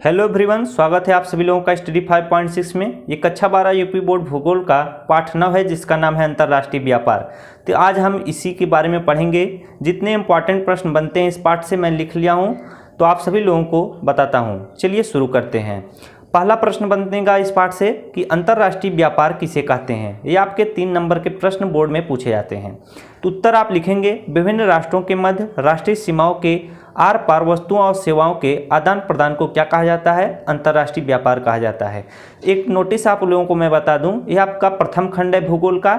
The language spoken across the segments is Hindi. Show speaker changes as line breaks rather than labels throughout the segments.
हेलो एवरीवन, स्वागत है आप सभी लोगों का स्टडी 5.6 में। ये कक्षा 12 यूपी बोर्ड भूगोल का पाठ 9 है, जिसका नाम है अंतर्राष्ट्रीय व्यापार। तो आज हम इसी के बारे में पढ़ेंगे। जितने इंपॉर्टेंट प्रश्न बनते हैं इस पाठ से मैं लिख लिया हूँ, तो आप सभी लोगों को बताता हूँ। चलिए शुरू करते हैं। पहला प्रश्न बनेगा इस पाठ से कि अंतर्राष्ट्रीय व्यापार किसे कहते हैं। ये आपके 3 नंबर के प्रश्न बोर्ड में पूछे जाते हैं। तो उत्तर आप लिखेंगे, विभिन्न राष्ट्रों के मध्य राष्ट्रीय सीमाओं के आर पार वस्तुओं और सेवाओं के आदान प्रदान को क्या कहा जाता है? अंतर्राष्ट्रीय व्यापार कहा जाता है। एक नोटिस आप लोगों को मैं बता दूं, यह आपका प्रथम खंड है भूगोल का।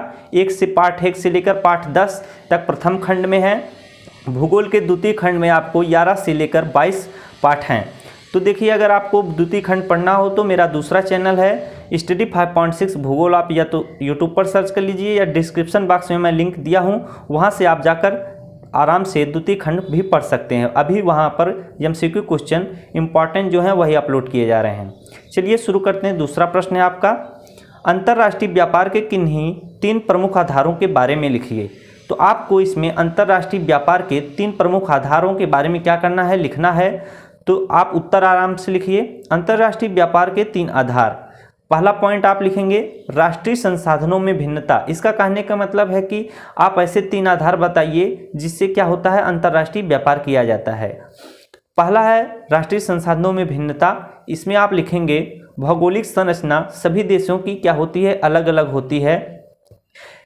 पाठ 1 से लेकर पाठ 10 तक प्रथम खंड में है। भूगोल के द्वितीय खंड में आपको 11 से लेकर 22 पाठ हैं। तो देखिए, अगर आपको द्वितीय खंड पढ़ना हो तो मेरा दूसरा चैनल है स्टडी 5.6 भूगोल। आप या तो यूट्यूब पर सर्च कर लीजिए या डिस्क्रिप्शन बॉक्स में मैं लिंक दिया हूँ, वहाँ से आप जाकर आराम से द्वितीय खंड भी पढ़ सकते हैं। अभी वहाँ पर एमसीक्यू क्वेश्चन इंपॉर्टेंट जो हैं वही अपलोड किए जा रहे हैं। चलिए शुरू करते हैं। दूसरा प्रश्न है आपका, अंतर्राष्ट्रीय व्यापार के किन्हीं 3 प्रमुख आधारों के बारे में लिखिए। तो आपको इसमें अंतर्राष्ट्रीय व्यापार के 3 प्रमुख आधारों के बारे में क्या करना है? लिखना है। तो आप उत्तर आराम से लिखिए। अंतर्राष्ट्रीय व्यापार के 3 आधार। पहला पॉइंट आप लिखेंगे राष्ट्रीय संसाधनों में भिन्नता। इसका कहने का मतलब है कि आप ऐसे 3 आधार बताइए जिससे क्या होता है, अंतर्राष्ट्रीय व्यापार किया जाता है। पहला है राष्ट्रीय संसाधनों में भिन्नता। इसमें आप लिखेंगे भौगोलिक संरचना सभी देशों की क्या होती है? अलग अलग होती है,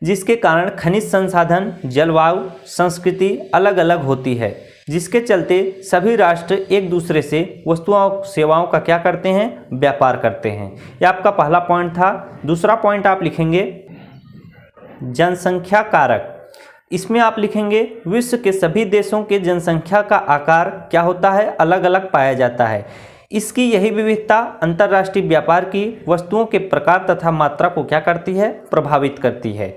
जिसके कारण खनिज संसाधन, जलवायु, संस्कृति अलग अलग होती है, जिसके चलते सभी राष्ट्र एक दूसरे से वस्तुओं और सेवाओं का क्या करते हैं? व्यापार करते हैं। यह आपका पहला पॉइंट था। दूसरा पॉइंट आप लिखेंगे जनसंख्या कारक। इसमें आप लिखेंगे विश्व के सभी देशों के जनसंख्या का आकार क्या होता है? अलग अलग पाया जाता है। इसकी यही विविधता अंतर्राष्ट्रीय व्यापार की वस्तुओं के प्रकार तथा मात्रा को क्या करती है? प्रभावित करती है।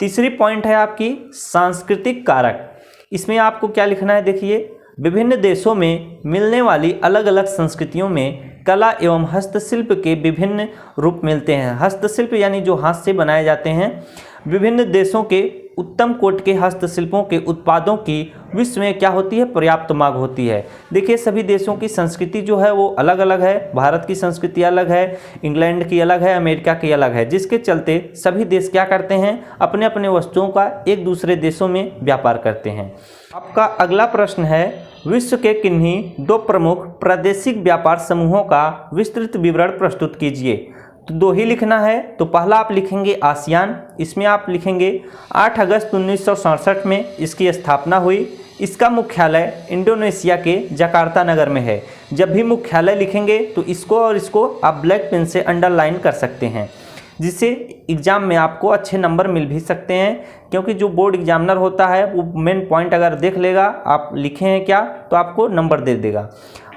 तीसरी पॉइंट है आपकी सांस्कृतिक कारक। इसमें आपको क्या लिखना है? देखिए, विभिन्न देशों में मिलने वाली अलग अलग संस्कृतियों में कला एवं हस्तशिल्प के विभिन्न रूप मिलते हैं। हस्तशिल्प यानी जो हाथ से बनाए जाते हैं। विभिन्न देशों के उत्तम कोटि के हस्तशिल्पों के उत्पादों की विश्व में क्या होती है? पर्याप्त मांग होती है। देखिए, सभी देशों की संस्कृति जो है वो अलग अलग है। भारत की संस्कृति अलग है, इंग्लैंड की अलग है, अमेरिका की अलग है, जिसके चलते सभी देश क्या करते हैं? अपने अपने वस्तुओं का एक दूसरे देशों में व्यापार करते हैं। आपका अगला प्रश्न है, विश्व के किन्हीं 2 प्रमुख प्रादेशिक व्यापार समूहों का विस्तृत विवरण प्रस्तुत कीजिए। तो 2 ही लिखना है। तो पहला आप लिखेंगे आसियान। इसमें आप लिखेंगे 8 अगस्त 1967 में इसकी स्थापना हुई। इसका मुख्यालय इंडोनेशिया के जकार्ता नगर में है। जब भी मुख्यालय लिखेंगे तो इसको और इसको आप ब्लैक पेन से अंडरलाइन कर सकते हैं, जिससे एग्ज़ाम में आपको अच्छे नंबर मिल भी सकते हैं। क्योंकि जो बोर्ड एग्जामिनर होता है वो मेन पॉइंट अगर देख लेगा आप लिखे हैं क्या, तो आपको नंबर दे देगा।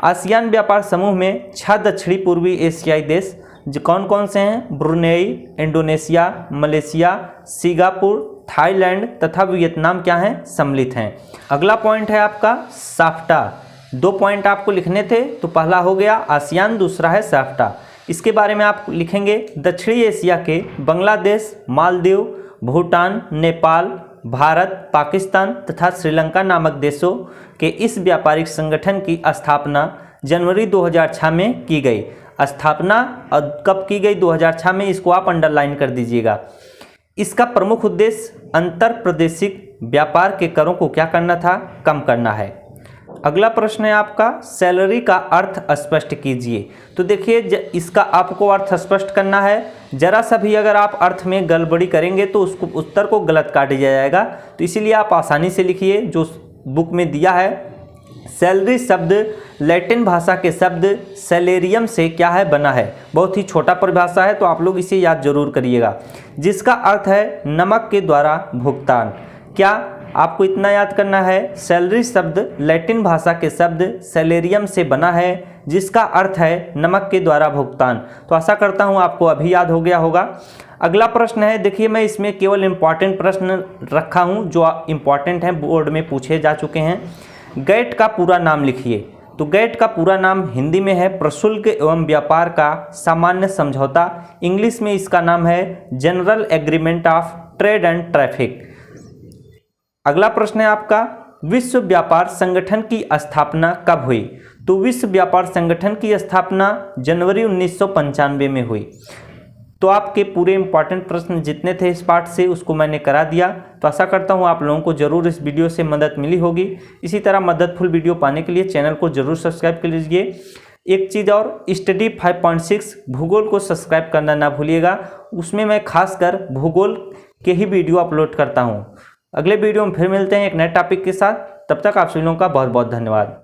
आसियान व्यापार समूह में 6 दक्षिणी पूर्वी एशियाई देश जो कौन कौन से हैं? Brunei, Indonesia, Malaysia, Singapore, Thailand तथा वियतनाम क्या हैं? सम्मिलित हैं। अगला पॉइंट है आपका साफ्टा। 2 पॉइंट आपको लिखने थे। तो पहला हो गया आसियान, दूसरा है साफ्टा। इसके बारे में आप लिखेंगे दक्षिणी एशिया के बांग्लादेश, मालदीव, भूटान, नेपाल, भारत, पाकिस्तान तथा श्रीलंका नामक देशों के इस व्यापारिक संगठन की स्थापना जनवरी 2006 में की गई। स्थापना कब की गई? 2006 में। इसको आप अंडरलाइन कर दीजिएगा। इसका प्रमुख उद्देश्य अंतर प्रादेशिक व्यापार के करों को क्या करना था? कम करना है। अगला प्रश्न है आपका सैलरी का अर्थ स्पष्ट कीजिए। तो देखिए, इसका आपको अर्थ स्पष्ट करना है। जरा सा भी अगर आप अर्थ में गड़बड़ी करेंगे तो उसको उत्तर को गलत काट दिया जाएगा। तो इसीलिए आप आसानी से लिखिए जो बुक में दिया है। सैलरी शब्द लैटिन भाषा के शब्द सैलेरियम से क्या है? बना है। बहुत ही छोटा परिभाषा है, तो आप लोग इसे याद जरूर करिएगा, जिसका अर्थ है नमक के द्वारा भुगतान। क्या आपको इतना याद करना है? सैलरी शब्द लैटिन भाषा के शब्द सैलेरियम से बना है, जिसका अर्थ है नमक के द्वारा भुगतान। तो आशा करता हूँ आपको अभी याद हो गया होगा। अगला प्रश्न है, देखिए मैं इसमें केवल इम्पॉर्टेंट प्रश्न रखा हूँ जो इम्पॉर्टेंट हैं, बोर्ड में पूछे जा चुके हैं। गैट का पूरा नाम लिखिए। तो गैट का पूरा नाम हिंदी में है प्रशुल्क एवं व्यापार का सामान्य समझौता। इंग्लिश में इसका नाम है general agreement of trade and traffic. अगला प्रश्न है आपका विश्व व्यापार संगठन की स्थापना कब हुई? तो विश्व व्यापार संगठन की स्थापना जनवरी 1995 में हुई। तो आपके पूरे इंपॉर्टेंट प्रश्न जितने थे इस पार्ट से उसको मैंने करा दिया। तो आशा करता हूँ आप लोगों को जरूर इस वीडियो से मदद मिली होगी। इसी तरह मददफुल वीडियो पाने के लिए चैनल को जरूर सब्सक्राइब कर लीजिए। एक चीज़ और, स्टडी 5.6 भूगोल को सब्सक्राइब करना ना भूलिएगा। उसमें मैं खासकर भूगोल के ही वीडियो अपलोड करता हूँ। अगले वीडियो में फिर मिलते हैं एक नए टॉपिक के साथ। तब तक आप सभी लोगों का बहुत बहुत धन्यवाद।